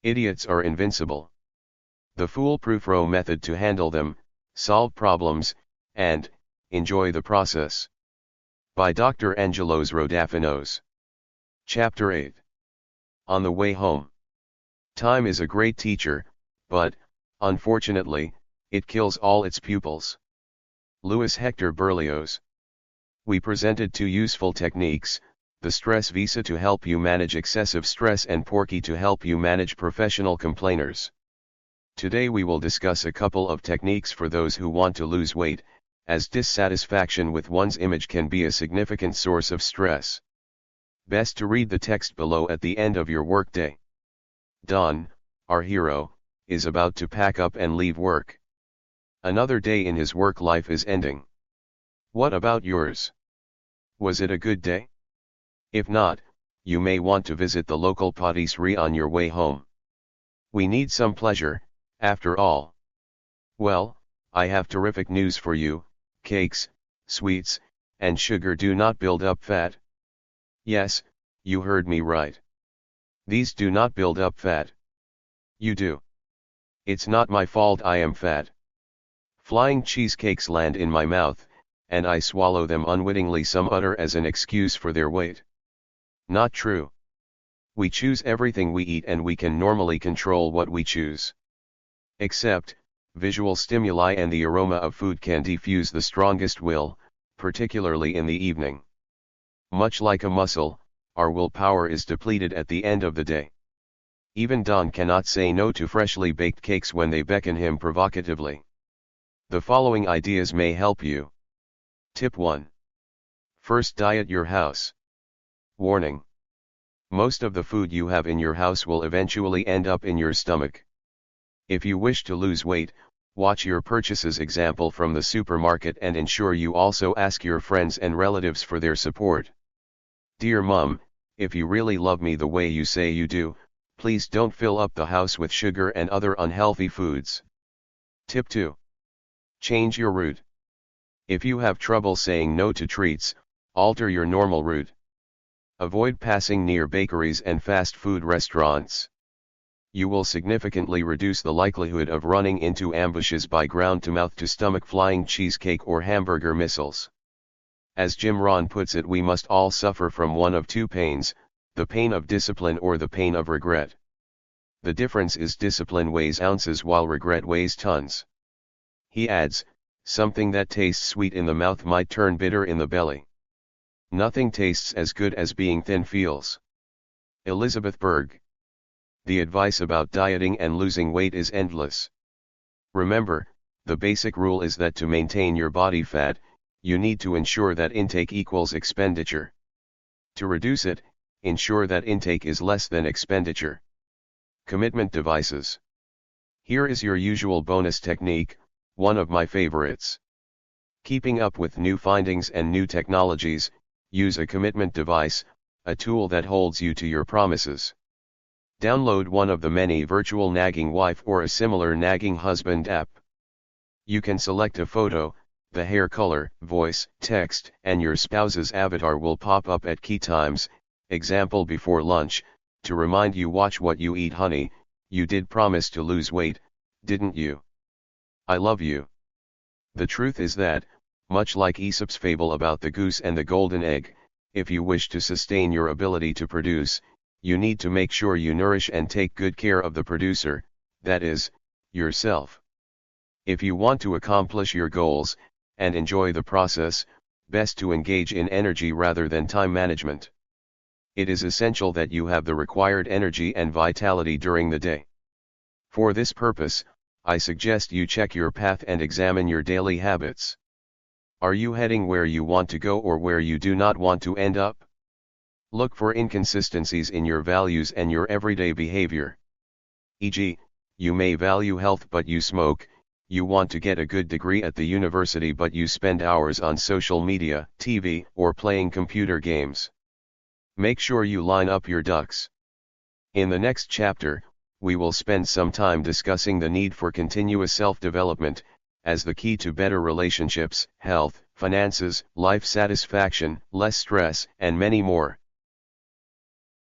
Idiots are invincible. The foolproof row method to handle them, solve problems, and enjoy the process. By Dr. Angelos Rodafinos. Chapter 8. On the way home. Time is a great teacher, but, unfortunately, it kills all its pupils. Louis Hector Berlioz. We presented two useful techniques, the stress visa to help you manage excessive stress and Porky to help you manage professional complainers. Today we will discuss a couple of techniques for those who want to lose weight, as dissatisfaction with one's image can be a significant source of stress. Best to read the text below at the end of your workday. Don, our hero, is about to pack up and leave work. Another day in his work life is ending. What about yours? Was it a good day? If not, you may want to visit the local patisserie on your way home. We need some pleasure, after all. Well, I have terrific news for you. Cakes, sweets, and sugar do not build up fat. Yes, you heard me right. These do not build up fat. You do. It's not my fault I am fat. Flying cheesecakes land in my mouth, and I swallow them unwittingly, some utter as an excuse for their weight. Not true. We choose everything we eat and we can normally control what we choose. Except, visual stimuli and the aroma of food can diffuse the strongest will, particularly in the evening. Much like a muscle, our willpower is depleted at the end of the day. Even Don cannot say no to freshly baked cakes when they beckon him provocatively. The following ideas may help you. Tip 1. First, diet your house. Warning. Most of the food you have in your house will eventually end up in your stomach. If you wish to lose weight, watch your purchases example from the supermarket and ensure you also ask your friends and relatives for their support. Dear Mom, if you really love me the way you say you do, please don't fill up the house with sugar and other unhealthy foods. Tip 2. Change your route. If you have trouble saying no to treats, alter your normal route. Avoid passing near bakeries and fast food restaurants. You will significantly reduce the likelihood of running into ambushes by ground-to-mouth to stomach flying cheesecake or hamburger missiles. As Jim Rohn puts it, we must all suffer from one of two pains, the pain of discipline or the pain of regret. The difference is discipline weighs ounces while regret weighs tons. He adds, something that tastes sweet in the mouth might turn bitter in the belly. Nothing tastes as good as being thin feels. Elizabeth Berg. The advice about dieting and losing weight is endless. Remember, the basic rule is that to maintain your body fat, you need to ensure that intake equals expenditure. To reduce it, ensure that intake is less than expenditure. Commitment devices. Here is your usual bonus technique, one of my favorites. Keeping up with new findings and new technologies, use a commitment device, a tool that holds you to your promises. Download one of the many virtual nagging wife or a similar nagging husband app. You can select a photo, the hair color, voice, text, and your spouse's avatar will pop up at key times, example before lunch, to remind you, watch what you eat honey, you did promise to lose weight, didn't you? I love you. The truth is that, much like Aesop's fable about the goose and the golden egg, if you wish to sustain your ability to produce, you need to make sure you nourish and take good care of the producer, that is, yourself. If you want to accomplish your goals, and enjoy the process, best to engage in energy rather than time management. It is essential that you have the required energy and vitality during the day. For this purpose, I suggest you check your path and examine your daily habits. Are you heading where you want to go or where you do not want to end up? Look for inconsistencies in your values and your everyday behavior. E.g., you may value health but you smoke, you want to get a good degree at the university but you spend hours on social media, TV, or playing computer games. Make sure you line up your ducks. In the next chapter, we will spend some time discussing the need for continuous self-development, as the key to better relationships, health, finances, life satisfaction, less stress, and many more.